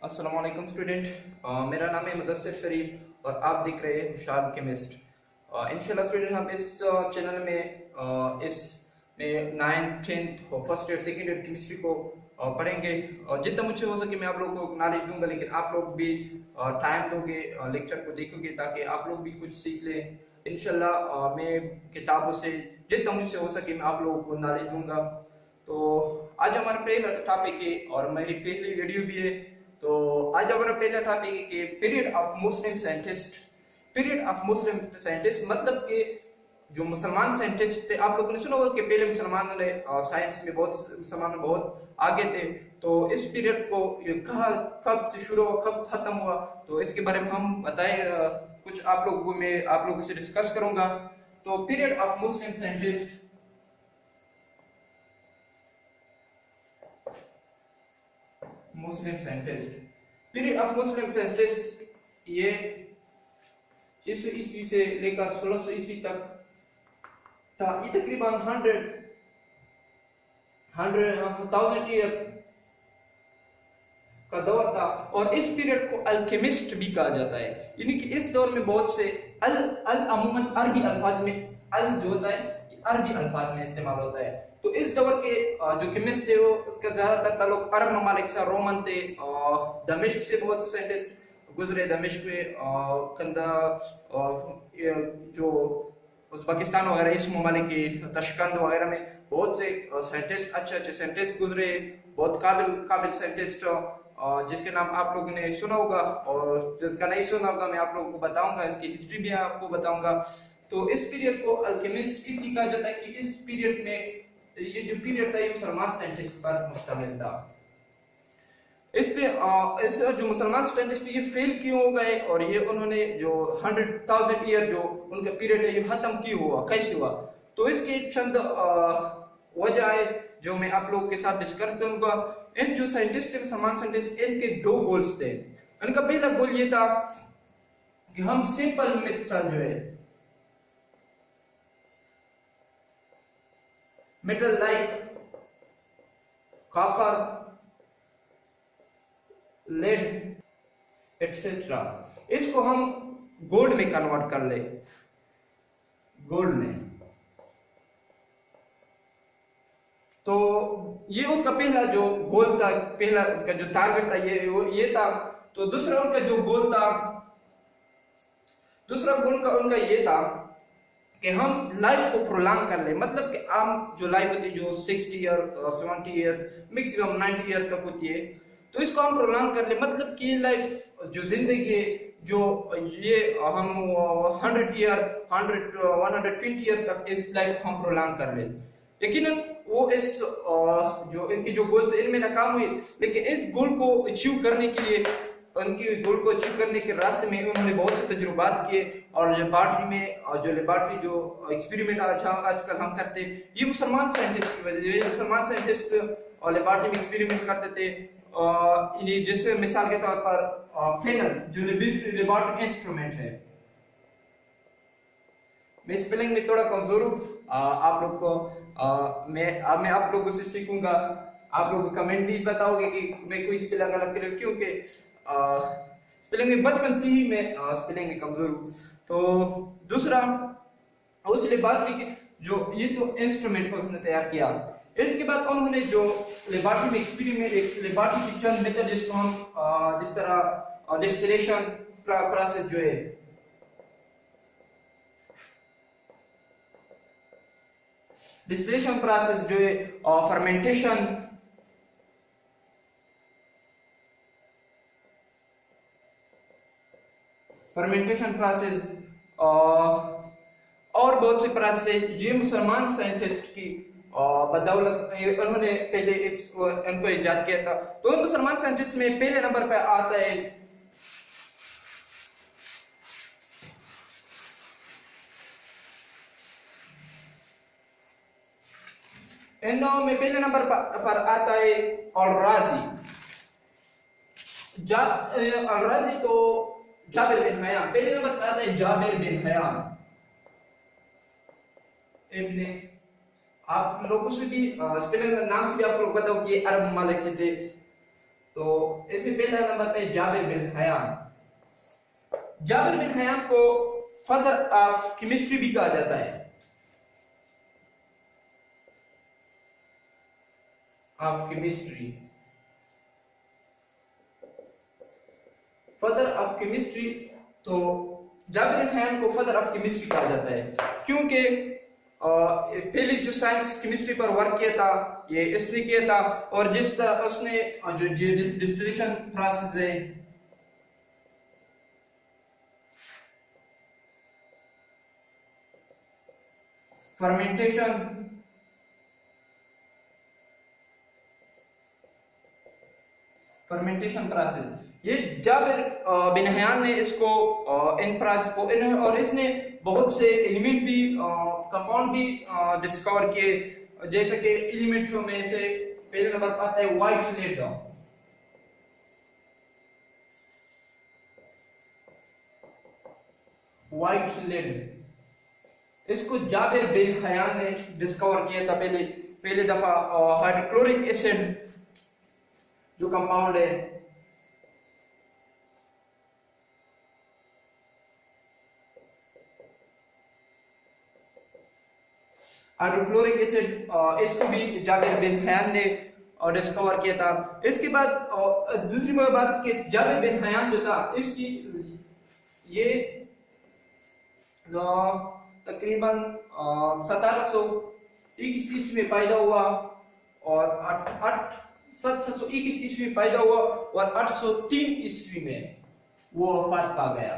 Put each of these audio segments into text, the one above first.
अस्सलाम वालेकुम स्टूडेंट। मेरा नाम है मुदस्सिर शरीफ और आप देख रहे हैं होशियार केमिस्ट। इंशाल्लाह स्टूडेंट हम इस चैनल में इस में 9th 10th और first year second year chemistry को पढ़ेंगे। जितना मुझसे हो सके मैं आप लोगों को नॉलेज दूंगा, लेकिन आप लोग भी टाइम दोगे, लेक्चर को देखोगे ताकि आप लोग भी कुछ सीख लें। इंशाल्लाह मैं किताबों से जितना मुझसे हो सके मैं आप लोगों को नॉलेज दूंगा। तो आज हमारा पहला टॉपिक है और मेरी पहली वीडियो भी है। तो आज हमारा पहला टॉपिक है कि period of Muslim scientist. Period of Muslim scientist मतलब कि जो मुसलमान साइंटिस्ट थे, आप लोगों ने सुना होगा कि पहले मुसलमानों ने साइंस में मुसलमान बहुत आगे थे। तो इस पीरियड को ये कहाँ कब से शुरू हुआ, कब खत्म हुआ, तो इसके बारे में हम बताएं। कुछ आप लोगों से डिस्कस करूंगा। तो period of Muslim scientist, Muslim scientist, period of Muslim scientist ये 600 ईस्वी से लेकर 1600 ईस्वी तक था। ये तकरीबन 1000 ईयर का दौर था और इस पीरियड को अल्केमिस्ट भी कहा जाता है। यानी कि इस दौर में बहुत से अल अल अमूमन अरबी अल्फाज में अल जो होता है अरबी अल्फाज में इस्तेमाल होता है। तो इस दौर के जो केमिस्ट थे वो उसका ज्यादातर ताल्लुक अरब ममालिक से, रोमन थे। दमिश्क से बहुत से साइंटिस्ट गुजरे, दमिश्क में कंदा जो उज़्बेकिस्तान वगैरह इस ममालिक के तशकंद वगैरह में बहुत से साइंटिस्ट, अच्छे अच्छे साइंटिस्ट गुजरे। बहुत काबिल साइंटिस्ट जिसके नाम आप लोगों ने सुना होगा और जिनका नहीं सुना होगा मैं आप लोगों को बताऊंगा, इसकी हिस्ट्री भी आपको बताऊंगा। तो इस पीरियड को अल्केमिस्ट इसलिए कहा जाता है कि इस पीरियड में ये जो पीरियड था ये मुसलमान साइंटिस्ट पर मुश्तमिल था। इस पे इस जो मुसलमान साइंटिस्ट ये फेल क्यों हो गए और ये उन्होंने जो 100,000 ईयर जो उनका पीरियड है ये खत्म क्यों हुआ, कैसे हुआ, तो इसके चंद वजह है जो मैं आप लोगों के साथ डिस्कस करूंगा। इन जो साइंटिस्ट थे, मुसलमान साइंटिस्ट, इनके दो गोल्स थे। इनका पहला गोल ये था कि हम सिंपल मेथड जो है metal like copper, lead etcetera, इसको हम गोल्ड में कन्वर्ट कर ले, गोल्ड में। तो ये उनका पहला जो गोल था, पहला उनका जो टारगेट था ये था। तो दूसरा उनका जो गोल था, दूसरा गोल का उनका ये था कि हम लाइफ को प्रोलॉन्ग कर ले। मतलब कि आम जो लाइफ होती है जो 60 ईयर 70 ईयर मैक्सिमम 90 ईयर तक होती है, तो इसको हम प्रोलॉन्ग कर ले। मतलब कि लाइफ जो जिंदगी है जो ये हम 100 ईयर 120 ईयर तक इस लाइफ हम प्रोलॉन्ग कर ले। लेकिन वो इस जो इनकी जो गोल थे इनमें नाकाम हुई। लेकिन इस गोल को अचीव करने के लिए, उनकी गोल को अचीव करने के रास्ते में उन्होंने बहुत से तजुर्बात किए और लेबॉर्ट्री जो एक्सपेरिमेंट आजकल हम करते हैं, ये मुसलमान साइंटिस्ट की वजह से। मुसलमान साइंटिस्ट और लेबॉर्ट्री में एक्सपेरिमेंट करते थे। जैसे मिसाल के तौर पर फेनल जो लेबॉर्ट्री इंस्ट्रूमेंट है। मैं स्पेलिंग में थोड़ा कमजोर हूँ, आप लोग को मैं आप लोगों से सीखूंगा। आप लोग कमेंट भी बताओगे कि मैं कोई स्पेलिंग गलत कर रहा हूं, क्योंकि स्पेलिंग में बचपन से ही मैं स्पेलिंग में कमजोर हूँ। तो दूसरा उस लेबॉर्ट्री के जो ये तो इंस्ट्रूमेंट को उसने तैयार किया। इसके बाद उन्होंने जो लेबॉर्ट्री में एक्सपेरिमेंट, लेबॉर्ट्री की चंद मेथड जिसको हम जिस तरह डिस्टिलेशन प्रोसेस जो है, डिस्टिलेशन प्रोसेस जो है, फर्मेंटेशन प्रोसेस और बहुत से प्रोसेस, ये मुसलमान साइंटिस्ट की बदौलत उन्होंने पहले इनको इजाद किया था। तो उन मुसलमान साइंटिस्ट में पहले नंबर पे आता है पहले नंबर पर आता है अल-राजी। अल-राजी तो जाबिर बिन हयान, पहले नंबर पर आता है जाबिर बिन हयान। इब्ने, आप लोगों से भी स्पेलिंग नाम से भी आप लोग बताओ कि ये अरब ममालिक से थे। तो इसमें पहला नंबर पे Jabir bin Hayyan. Jabir bin Hayyan को फादर ऑफ केमिस्ट्री भी कहा जाता है, of chemistry, father of chemistry. तो जाबिर बिन हयान को फादर ऑफ केमिस्ट्री कहा जाता है क्योंकि पहले जो साइंस केमिस्ट्री पर वर्क किया था ये इसने किया था, और जिस तरह उसने जो डिस्टिलेशन प्रोसेस है, फर्मेंटेशन, प्रोसेस, ये जाबिर बिन हयान ने इसको इन प्रोसेस को और इसने बहुत से एलिमेंट भी कंपाउंड भी डिस्कवर किए, जैसे कि एलिमेंटों में से पहले नंबर पर आता है व्हाइट लेड। व्हाइट लेड इसको जाबिर बिन हयान ने डिस्कवर किया था पहले दफा। हाइड्रोक्लोरिक एसिड जो कंपाउंड है, हाइड्रोक्लोरिक एसिड, इसको भी जाबिर बिन हयान ने डिस्कवर किया था। इसके बाद दूसरी बात कि जाबिर बिन हयान जो था इसकी ये तकरीबन 1721 ईस्वी में पैदा हुआ और 721 ईस्वी में पैदा हुआ और 803 ईस्वी में वो वफात पा गया।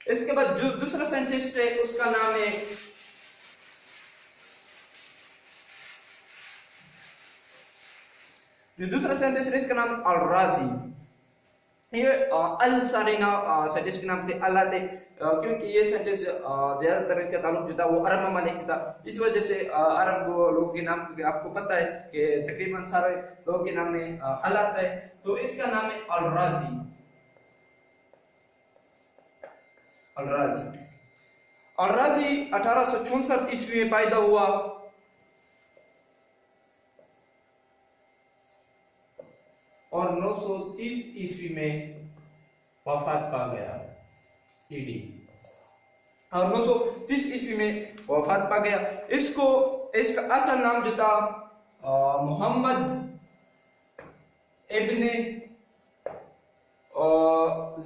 इसके बाद जो दूसरा साइंटिस्ट है उसका नाम है इसका नाम अल-राजी। ये अल सारे साइंटिस्ट के नाम से अल आते क्योंकि ये साइंटिस्ट ज्यादातर इनका ताल्लुक जो था वो अरब ममालिक से था। इस वजह से अरब लोगों के नाम, क्योंकि आपको पता है कि तकरीबन सारे लोगों के नाम में अल आता है, तो इसका नाम है अल-राजी। अल-राजी 1864 ईस्वी में पैदा हुआ और 930 ईस्वी में वफात पा गया ईडी, और 930 ईस्वी में वफात पा गया। इसका असल नाम जो था मोहम्मद इब्ने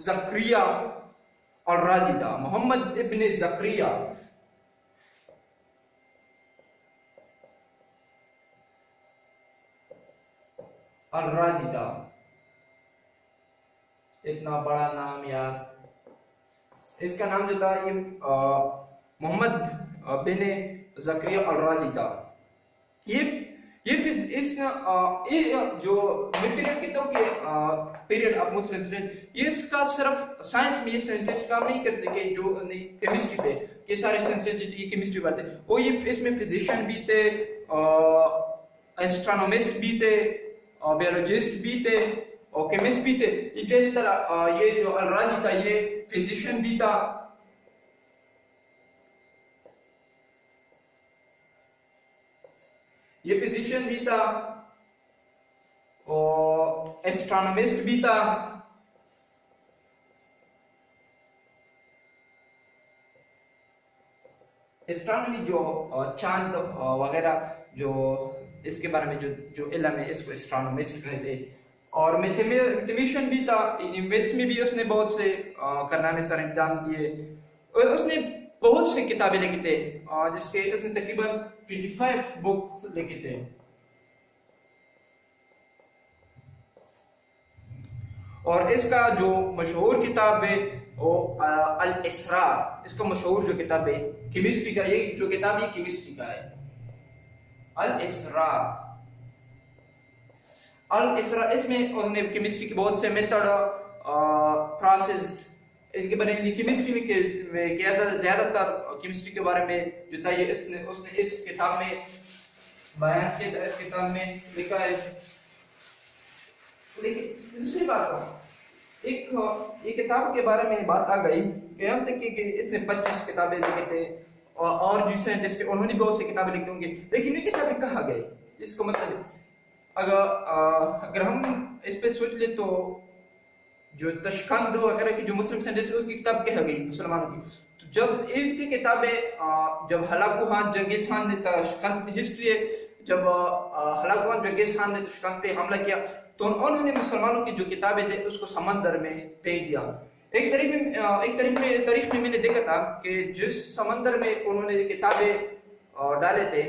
ज़करिया अल-राजी था। मोहम्मद इब्ने ज़करिया अल-राजी था। इतना बड़ा नाम यार। इसका नाम जो था ये मोहम्मद बिन ज़करिया अल-राजी था। ये जो पीरियड कहता हूँ कि पीरियड ऑफ मुस्लिम, ये इसका सिर्फ साइंस में ये साइंटिस्ट काम नहीं करते कि जो केमिस्ट्री पे, ये सारे साइंटिस्ट ये केमिस्ट्री पर थे, वो ये इसमें फिजिशियन भी थे, एस्ट्रोनॉमिस्ट भी थे, बायोलॉजिस्ट भी थे और केमिस्ट भी थे। जिस तरह ये जो अल-राजी था ये फिजिशियन भी था, ये फिजिशियन भी था और एस्ट्रोनॉमिस्ट भी था। एस्ट्रोनॉमी जो चांद वगैरह जो इसके बारे में जो इल्म है इसको एस्ट्रोनॉमिस्ट कहते हैं। और मैथमेटिशियन भी था, मैथ्स में भी उसने बहुत से कारनामे सर इंतजाम दिए और उसने बहुत सी किताबें लिखी थे, जिसके उसने तकरीबन 25 बुक्स लिखे थे। और इसका जो मशहूर किताब है वो अल-इसरार, इसका मशहूर जो किताब है केमिस्ट्री का, ये जो किताब है केमिस्ट्री का है, अल-इसरार। इसमें उन्होंने केमिस्ट्री के बहुत से मेथड, प्रोसेस इनके बारे में केमिस्ट्री में किया जाता, ज्यादातर केमिस्ट्री के बारे में जो था ये उसने इस किताब में बयान किया, इस किताब में लिखा है। लेकिन दूसरी बात एक ये किताब के बारे में बात आ गई कि हम तक कि इसने 25 किताबें लिखी थे और दूसरे उन्होंने बहुत सी किताबें लिखी होंगी, लेकिन ये किताबें कहाँ गई, इसको मतलब अगर हम इस पे सोच ले तो जो तशकंद वगैरह की जो मुस्लिम साइंटिस्ट की किताब कह गई मुसलमानों की, तो जब इनकी किताबें जब हलाकू खान जंगीज खान ने तशकंद हिस्ट्री है, जब हलाकू खान जंगीज खान ने तशकंद पे हमला किया तो उन्होंने मुसलमानों की जो किताबें थे उसको समंदर में फेंक दिया। एक तारीख में मैंने देखा था कि जिस समंदर में उन्होंने किताबें डाले थे,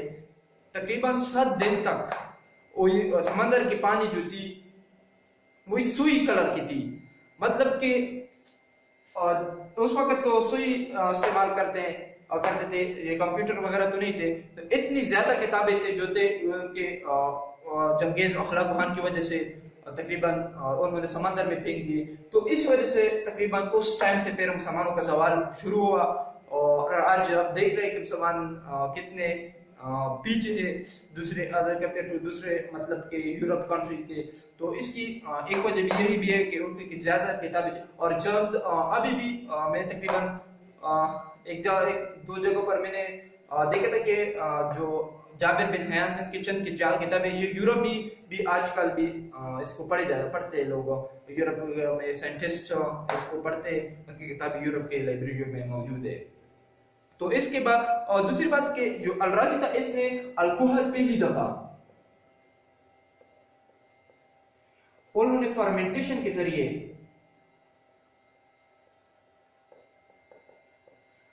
तकरीबन 7 दिन तक वो समंदर की पानी जो थी वही सुई कलर की थी। मतलब कि उस वक्त तो सुई इस्तेमाल करते थे, ये कंप्यूटर वगैरह तो नहीं थे, तो इतनी ज्यादा किताबें थे जो थे उनके जंगेज अखलाक खान की वजह से तकरीबन उन्होंने समंदर में फेंक दिए। तो इस वजह से तकरीबन उस टाइम से फिर मुसलमानों का सवाल शुरू हुआ, और आज आप देख रहे हैं कि मुसलमान कितने पीछे है दूसरे अदर कंपेयर टू दूसरे मतलब के यूरोप कंट्रीज के। तो इसकी एक वजह भी यही भी है कि उनकी ज्यादा किताबें, और जब अभी भी मैं तकरीबन एक दो जगहों पर मैंने देखा था कि जो जाबिर बिन हयान की चंद की किताबें, ये यूरोप भी आजकल भी इसको पढ़ते हैं लोग, यूरोप में साइंटिस्ट इसको पढ़ते हैं, उनकी किताबें यूरोप के लाइब्रेरियों में मौजूद है। तो इसके बाद और दूसरी बात कि जो अल-राजी था इसने अल्कोहल पहली दफा उन्होंने फर्मेंटेशन के जरिए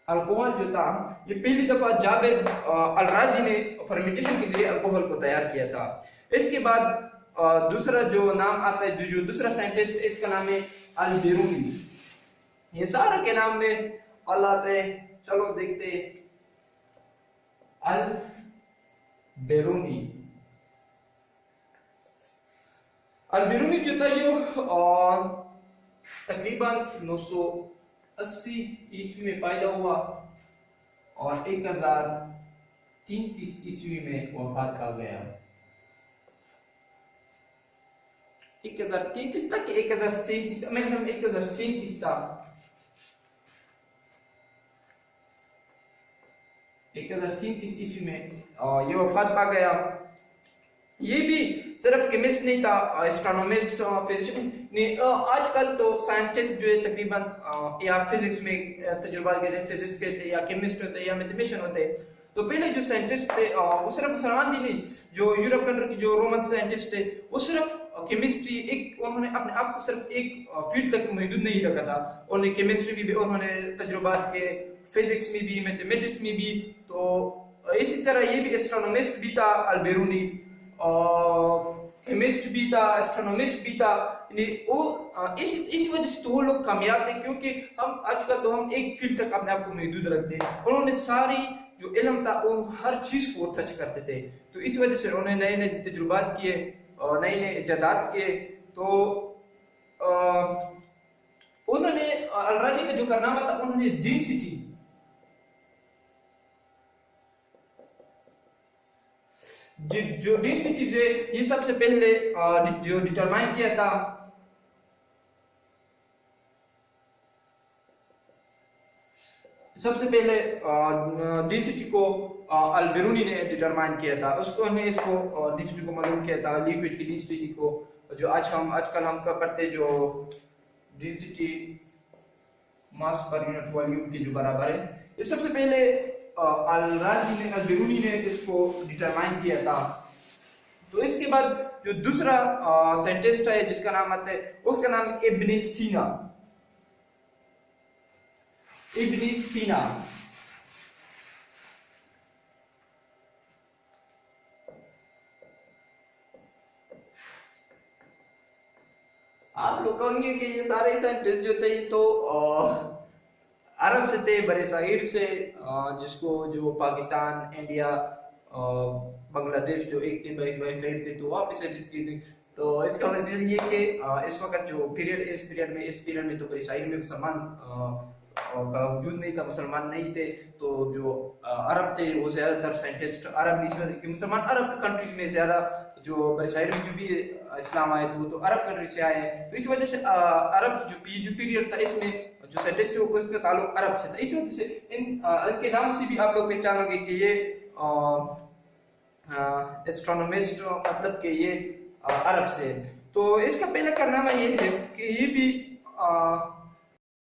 अल्कोहल जो था, ये पहली दफा जाबिर अल-राजी ने फर्मेंटेशन के जरिए अल्कोहल को तैयार किया था। इसके बाद दूसरा जो नाम आता है, जो दूसरा साइंटिस्ट, इसका नाम है अल-बिरूनी। ये सारा के नाम में अल आते हैं, चलो देखते अल-बिरूनी। अल-बिरूनी जो था ये तकरीबन 980 ईस्वी में पैदा हुआ और 1033 ईस्वी में वफात पा गया। 1033 तक 1037 मैक्सिमम 1037 था। 1037 ईस्वी में ये वफात पा गया। ये भी सिर्फ केमिस्ट नहीं था, एस्ट्रोनॉमिस्ट, फिजिशियन नहीं। आजकल तो साइंटिस्ट जो है तकरीबन या फिजिक्स में तजुर्बा करते हैं, फिजिक्स के थे या केमिस्ट होते या मैथमेटिशियन होते। तो पहले जो साइंटिस्ट थे वो सिर्फ मुसलमान भी नहीं, जो यूरोप कंट्री के जो रोमन साइंटिस्ट थे वो सिर्फ केमिस्ट्री उन्होंने अपने आप को सिर्फ एक फील्ड तक महदूद नहीं रखा था। उन्होंने केमिस्ट्री भी उन्होंने तजुर्बात के, फिजिक्स में भी, मैथमेटिक्स में भी। तो इसी तरह ये भी एस्ट्रोनॉमिस्ट भी था अल-बिरूनी, और केमिस्ट भी था, एस्ट्रोनॉमिस्ट भी था। वो इस वजह से तो वो लोग कामयाब थे, क्योंकि हम आजकल तो हम एक फील्ड तक अपने आप को महदूद रखते हैं। उन्होंने सारी जो इल्म था वो हर चीज को टच करते थे। तो इस वजह से उन्होंने नए नए तजुर्बात किए और नए नए इजादात किए। तो उन्होंने अल-राजी का जो कारनामा था, उन्होंने डेंसिटी, जो डेंसिटी से ये सबसे पहले जो डिटरमाइन किया था, सबसे पहले डेंसिटी को अल-बिरूनी ने डिटरमाइन किया था। इसको डेंसिटी को मालूम किया था, लिक्विड की डेंसिटी को, जो आजकल हम करते जो density mass per unit volume के जो बराबर है। ये सबसे पहले अल-राजी ने, अल-बिरूनी ने इसको डिटरमाइन किया था। तो इसके बाद जो दूसरा साइंटिस्ट है जिसका नाम आता है, उसका नाम इब्न सीना। इब्न सीना आप लोग कहेंगे कि ये सारे साइंटिस्ट जो थे ये तो अरब से थे, बड़े साहिर से, जिसको जो पाकिस्तान, इंडिया, बांग्लादेश जो एक थे बड़े साहिर थे, तो वापस की थी। तो इसका मतलब ये कि इस वक्त जो इस पीरियड में तो बड़े साहिर में मुसलमान का वजूद नहीं था, मुसलमान नहीं थे। तो जो अरब थे वो ज्यादातर साइंटिस्ट अरब, कि मुसलमान अरब कंट्रीज में ज्यादा, जो बड़े साहिर में जो भी इस्लाम आए तो अरब कंट्री से आए हैं। तो इस वजह से अरब जो पीरियड था इसमें जो साइंटिस्ट है उसका ताल्लुक अरब से था। इस वजह से इनके नाम से भी आप लोग पहचानोगे कि ये एस्ट्रोनॉमिस्ट, मतलब कि ये अरब से। तो इसका पहला कारनामा ये है कि ये भी